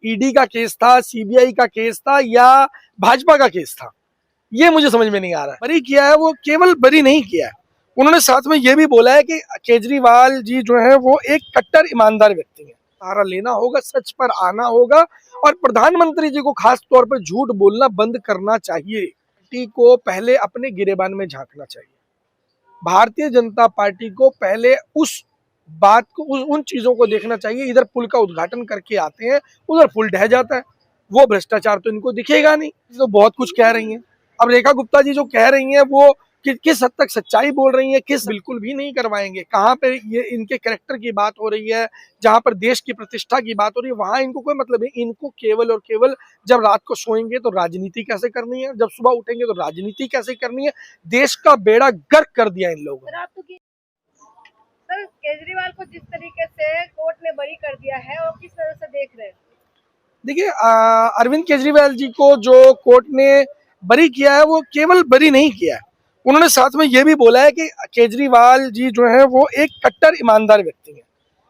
ED का case था, CBI का केस था या भाजपा का केस था, ये मुझे समझ में नहीं आ रहा है। बरी किया है वो, केवल बरी नहीं किया है, उन्होंने साथ में ये भी बोला है कि केजरीवाल जी जो है वो एक कट्टर ईमानदार व्यक्ति है। सहारा लेना होगा, सच पर आना होगा और प्रधानमंत्री जी को खास तौर पर झूठ बोलना बंद करना चाहिए। पार्टी को पहले अपने गिरेबान में झांकना चाहिए। भारतीय जनता पार्टी को पहले उस बात को, उन चीजों को देखना चाहिए। इधर पुल का उद्घाटन करके आते हैं, उधर पुल ढह जाता है। वो भ्रष्टाचार तो इनको दिखेगा नहीं। तो बहुत कुछ कह रही हैं। अब रेखा गुप्ता जी जो कह रही हैं वो किस हद तक सच्चाई बोल रही है, किस बिल्कुल भी नहीं करवाएंगे। कहाँ पे ये इनके कैरेक्टर की बात हो रही है, जहां पर देश की प्रतिष्ठा की बात हो रही है, वहां इनको कोई मतलब नहीं। इनको केवल और केवल जब रात को सोएंगे तो राजनीति कैसे करनी है, जब सुबह उठेंगे तो राजनीति कैसे करनी है। देश का बेड़ा गर्क कर दिया इन लोगों ने। सर, केजरीवाल को जिस तरीके से कोर्ट ने बरी कर दिया है और किस तरह से देख रहे हैं? देखिए, अरविंद केजरीवाल जी को जो कोर्ट ने बरी किया है वो केवल बरी नहीं किया है, उन्होंने साथ में ये भी बोला है कि केजरीवाल जी जो है वो एक कट्टर ईमानदार व्यक्ति हैं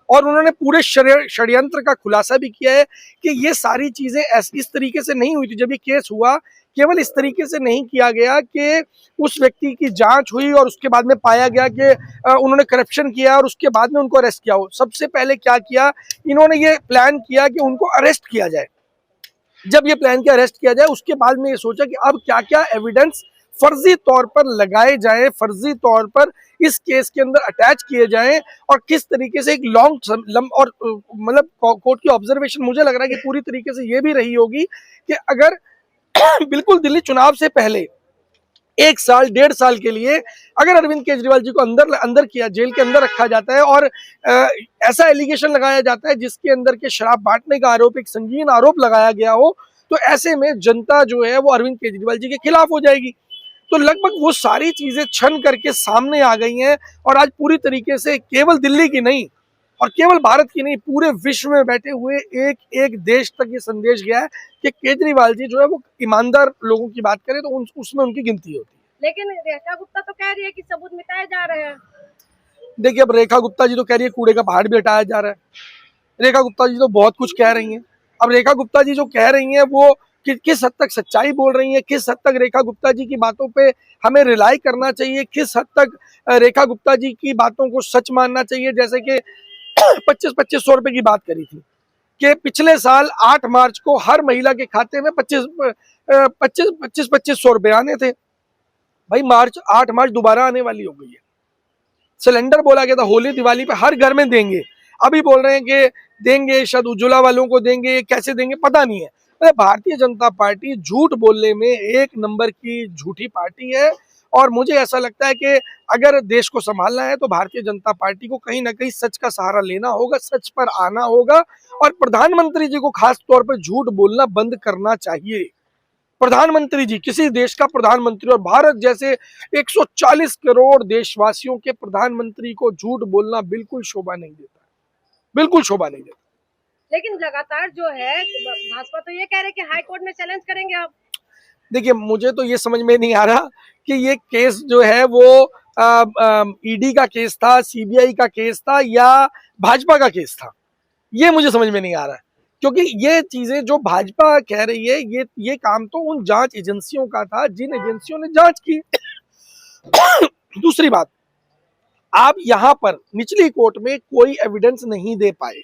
और उन्होंने पूरे षड्यंत्र का खुलासा भी किया है कि ये सारी चीजें इस तरीके से नहीं हुई थी। जब ये केस हुआ, केवल इस तरीके से नहीं किया गया कि उस व्यक्ति की जांच हुई और उसके बाद में पाया गया कि उन्होंने करप्शन किया और उसके बाद में उनको अरेस्ट किया हो। सबसे पहले क्या किया, इन्होंने ये प्लान किया कि उनको अरेस्ट किया जाए। जब ये प्लान किया अरेस्ट किया जाए, उसके बाद में ये सोचा कि अब क्या क्या एविडेंस फर्जी तौर पर लगाए जाएं, फर्जी तौर पर इस केस के अंदर अटैच किए जाएं और किस तरीके से एक लंब और मतलब कोर्ट की ऑब्जर्वेशन मुझे लग रहा है कि पूरी तरीके से ये भी रही होगी कि अगर बिल्कुल दिल्ली चुनाव से पहले 1 साल 1.5 साल के लिए अगर अरविंद केजरीवाल जी को अंदर किया, जेल के अंदर रखा जाता है और ऐसा एलिगेशन लगाया जाता है जिसके अंदर के शराब बांटने का आरोप, एक संगीन आरोप लगाया गया हो, तो ऐसे में जनता जो है वो अरविंद केजरीवाल जी के खिलाफ हो जाएगी। तो लगभग वो सारी चीजें छन करके सामने आ गई हैं और आज पूरी तरीके से केवल दिल्ली की नहीं और केवल भारत की नहीं, पूरे विश्व में बैठे हुए एक एक देश तक ये संदेश गया है कि केजरीवाल जी जो है वो ईमानदार लोगों की बात करें तो उसमें उनकी गिनती होती है। लेकिन रेखा गुप्ता तो कह रही है कि सबूत मिटाए जा रहे हैं। देखिए, अब रेखा गुप्ता जी तो कह रही है कूड़े का पहाड़ भी हटाया जा रहा है। रेखा गुप्ता जी तो बहुत कुछ कह रही हैं। अब रेखा गुप्ता जी जो कह रही हैं वो किस हद तक सच्चाई बोल रही हैं, किस हद तक रेखा गुप्ता जी की बातों पे हमें रिलाई करना चाहिए, किस हद तक रेखा गुप्ता जी की बातों को सच मानना चाहिए। जैसे कि 25-25 रुपए की बात करी थी कि पिछले साल 8 मार्च को हर महिला के खाते में 25-25 रुपए आने थे। भाई 8 मार्च दोबारा आने वाली हो गई है। सिलेंडर बोला गया था होली दिवाली पे हर घर में देंगे, अभी बोल रहे हैं कि देंगे, शायद उज्ज्वला वालों को देंगे, कैसे देंगे पता नहीं है। भारतीय जनता पार्टी झूठ बोलने में 1 नंबर की झूठी पार्टी है और मुझे ऐसा लगता है कि अगर देश को संभालना है तो भारतीय जनता पार्टी को कहीं ना कहीं सच का सहारा लेना होगा, सच पर आना होगा और प्रधानमंत्री जी को खास तौर पर झूठ बोलना बंद करना चाहिए। प्रधानमंत्री जी, किसी देश का प्रधानमंत्री और भारत जैसे 140 करोड़ देशवासियों के प्रधानमंत्री को झूठ बोलना बिल्कुल शोभा नहीं देता, बिल्कुल शोभा नहीं देता। लेकिन लगातार जो है भाजपा तो ये कह रहे हैं कि हाई कोर्ट में चैलेंज करेंगे आप। देखिए, मुझे तो ये समझ में नहीं आ रहा कि ये केस जो है वो ईडी का केस था, सीबीआई का केस था या भाजपा का केस था, ये मुझे समझ में नहीं आ रहा है। क्योंकि ये चीजें जो भाजपा कह रही है, ये काम तो उन जांच एजेंसियों का था जिन एजेंसियों ने जांच की। दूसरी बात, आप यहाँ पर निचली कोर्ट में कोई एविडेंस नहीं दे पाए।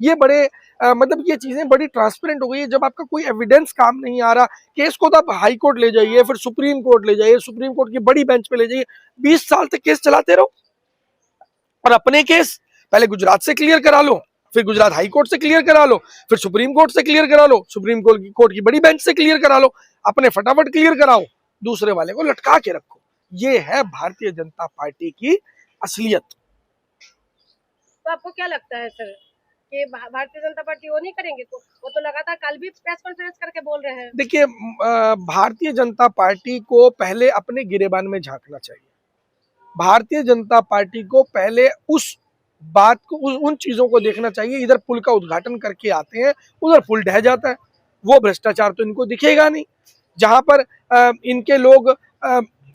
ये बड़े मतलब ये चीजें बड़ी ट्रांसपेरेंट हो गई है। जब आपका कोई एविडेंस काम नहीं आ रहा, केस को तो आप हाई कोर्ट ले जाइए, फिर सुप्रीम कोर्ट ले जाइए, सुप्रीम कोर्ट की बड़ी बेंच पे ले जाइए, 20 साल तक केस चलाते रहो और अपने केस पहले गुजरात से क्लियर करा लो, फिर गुजरात हाई कोर्ट से क्लियर करा लो, फिर सुप्रीम कोर्ट से क्लियर करा लो, सुप्रीम कोर्ट की बड़ी बेंच से क्लियर करा लो, अपने फटाफट क्लियर कराओ, दूसरे वाले को लटका के रखो। ये है भारतीय जनता पार्टी की असलियत। तो आपको क्या लगता है सर कि भारतीय जनता पार्टी वो नहीं करेंगे? तो वो तो लगातार कल भी प्रेस कॉन्फ्रेंस करके बोल रहे हैं। देखिए, भारतीय जनता पार्टी को पहले अपने गिरेबान में झांकना चाहिए। भारतीय जनता पार्टी को पहले उस बात को, उन चीजों को देखना चाहिए। इधर पुल का उद्घाटन करके आते हैं, उधर पुल ढह जाता है। वो भ्रष्टाचार तो इनको दिखेगा नहीं। जहां पर इनके लोग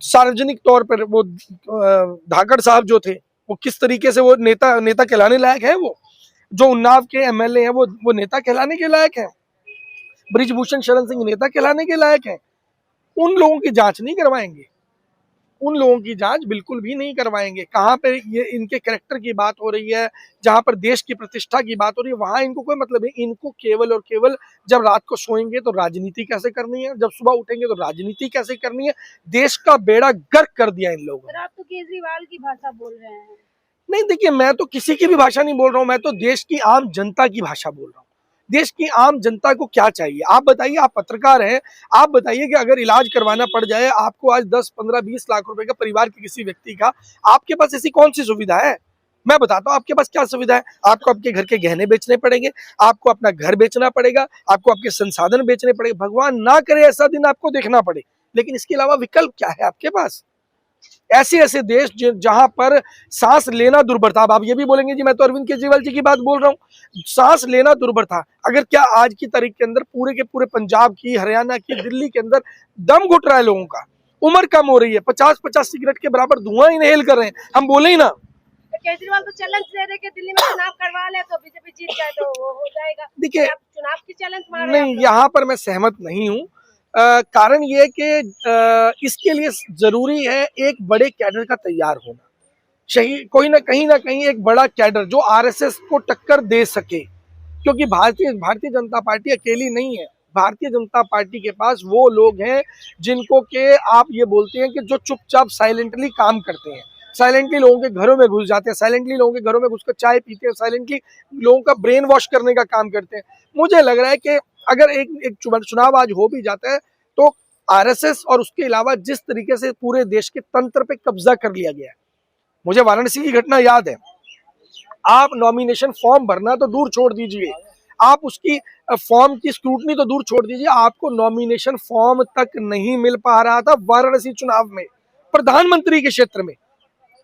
सार्वजनिक तौर पर वो धाकड़ साहब जो थे, वो किस तरीके से वो नेता कहलाने लायक है। वो जो उन्नाव के एमएलए हैं वो नेता कहलाने के लायक हैं? बृजभूषण शरण सिंह नेता कहलाने के लायक हैं? उन लोगों की जांच नहीं करवाएंगे, उन लोगों की जांच बिल्कुल भी नहीं करवाएंगे। कहाँ पे ये इनके कैरेक्टर की बात हो रही है, जहां पर देश की प्रतिष्ठा की बात हो रही है, वहां इनको कोई मतलब नहीं। इनको केवल और केवल जब रात को सोएंगे तो राजनीति कैसे करनी है, जब सुबह उठेंगे तो राजनीति कैसे करनी है। देश का बेड़ा गर्क कर दिया इन लोगों ने। आप तो केजरीवाल की भाषा बोल रहे हैं। नहीं देखिए, मैं तो किसी की भी भाषा नहीं बोल रहा हूँ, मैं तो देश की आम जनता की भाषा बोल रहा हूँ। देश की आम जनता को क्या चाहिए? आप बताइए, आप पत्रकार हैं, आप बताइए कि अगर इलाज करवाना पड़ जाए आपको आज 10, 15, 20 लाख रुपए का, परिवार के किसी व्यक्ति का, आपके पास ऐसी कौन सी सुविधा है? मैं बताता हूँ आपके पास क्या सुविधा है। आपको आपके घर के गहने बेचने पड़ेंगे, आपको अपना घर बेचना पड़ेगा, आपको आपके संसाधन बेचने पड़ेगे। भगवान ना करे ऐसा दिन आपको देखना पड़े, लेकिन इसके अलावा विकल्प क्या है आपके पास? ऐसे ऐसे देश जहां पर सांस लेना दुर्भर था। अब आप ये भी बोलेंगे जी मैं तो अरविंद केजरीवाल जी की बात बोल रहा हूँ, सांस लेना दुर्भर था। अगर क्या आज की तारीख के अंदर पूरे के पूरे पंजाब की, हरियाणा की, दिल्ली के अंदर दम घुट रहा है लोगों का, उम्र कम हो रही है, 50-50 सिगरेट के बराबर धुआं इनहेल कर रहे हैं, हम बोले ही ना। तो केजरीवाल तो चैलेंज दे रहे कि दिल्ली में चुनाव करवा ले तो बीजेपी जीत जाए तो वो हो जाएगा। देखिए, चुनाव की चैलेंज मार रहे हैं। नहीं, यहाँ पर मैं सहमत नहीं हूँ। कारण ये कि इसके लिए जरूरी है एक बड़े कैडर का तैयार होना। कोई ना कहीं एक बड़ा कैडर जो आरएसएस को टक्कर दे सके, क्योंकि भारतीय जनता पार्टी अकेली नहीं है। भारतीय जनता पार्टी के पास वो लोग हैं जिनको के आप ये बोलते हैं कि जो चुपचाप साइलेंटली काम करते हैं, साइलेंटली लोगों के घरों में घुस जाते हैं, साइलेंटली लोगों के घरों में घुसकर चाय पीते हैं, साइलेंटली लोगों का ब्रेन वॉश करने का काम करते हैं। मुझे लग रहा है कि अगर एक चुनाव आज हो भी जाता है तो आरएसएस और उसके अलावा जिस तरीके से पूरे देश के तंत्र पे कब्जा कर लिया गया है, मुझे वाराणसी की घटना याद है। आप नॉमिनेशन फॉर्म भरना तो दूर छोड़ दीजिए, आप उसकी फॉर्म की स्क्रूटनी तो दूर छोड़ दीजिए, आपको नॉमिनेशन फॉर्म तक नहीं मिल पा रहा था वाराणसी चुनाव में, प्रधानमंत्री के क्षेत्र में।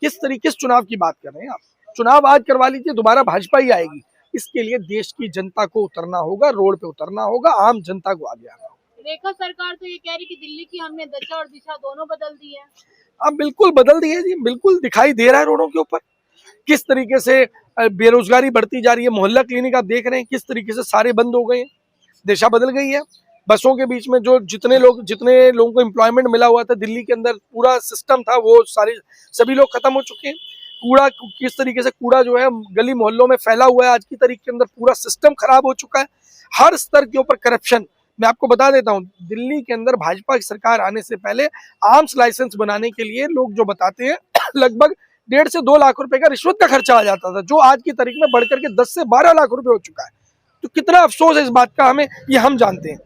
किस चुनाव की बात कर रहे हैं आप? चुनाव आज करवा लीजिए, दोबारा भाजपा ही आएगी। इसके लिए देश की जनता को उतरना होगा, रोड पे उतरना होगा, आम जनता को आगे आना होगा। रेखा सरकार तो ये कह रही कि दिल्ली की हमने दशा और दिशा दोनों बदल दी है। अब बिल्कुल बदल दिए जी, बिल्कुल दिखाई दे रहा है रोडों के ऊपर किस तरीके से बेरोजगारी बढ़ती जा रही है। मोहल्ला क्लिनिक आप देख रहे हैं किस तरीके से सारे बंद हो गए हैं, दिशा बदल गई है। बसों के बीच में जो जितने लोगों को एम्प्लॉयमेंट मिला हुआ था, दिल्ली के अंदर पूरा सिस्टम था, वो सभी लोग खत्म हो चुके हैं। कूड़ा, किस तरीके से कूड़ा जो है गली मोहल्लों में फैला हुआ है, आज की तारीख के अंदर पूरा सिस्टम खराब हो चुका है। हर स्तर के ऊपर करप्शन। मैं आपको बता देता हूं, दिल्ली के अंदर भाजपा की सरकार आने से पहले आर्म्स लाइसेंस बनाने के लिए लोग जो बताते हैं लगभग 1.5 से 2 लाख रुपए का रिश्वत का खर्चा आ जाता था, जो आज की तारीख में बढ़कर के 10 से 12 लाख रुपए हो चुका है। तो कितना अफसोस है इस बात का हमें, ये हम जानते हैं।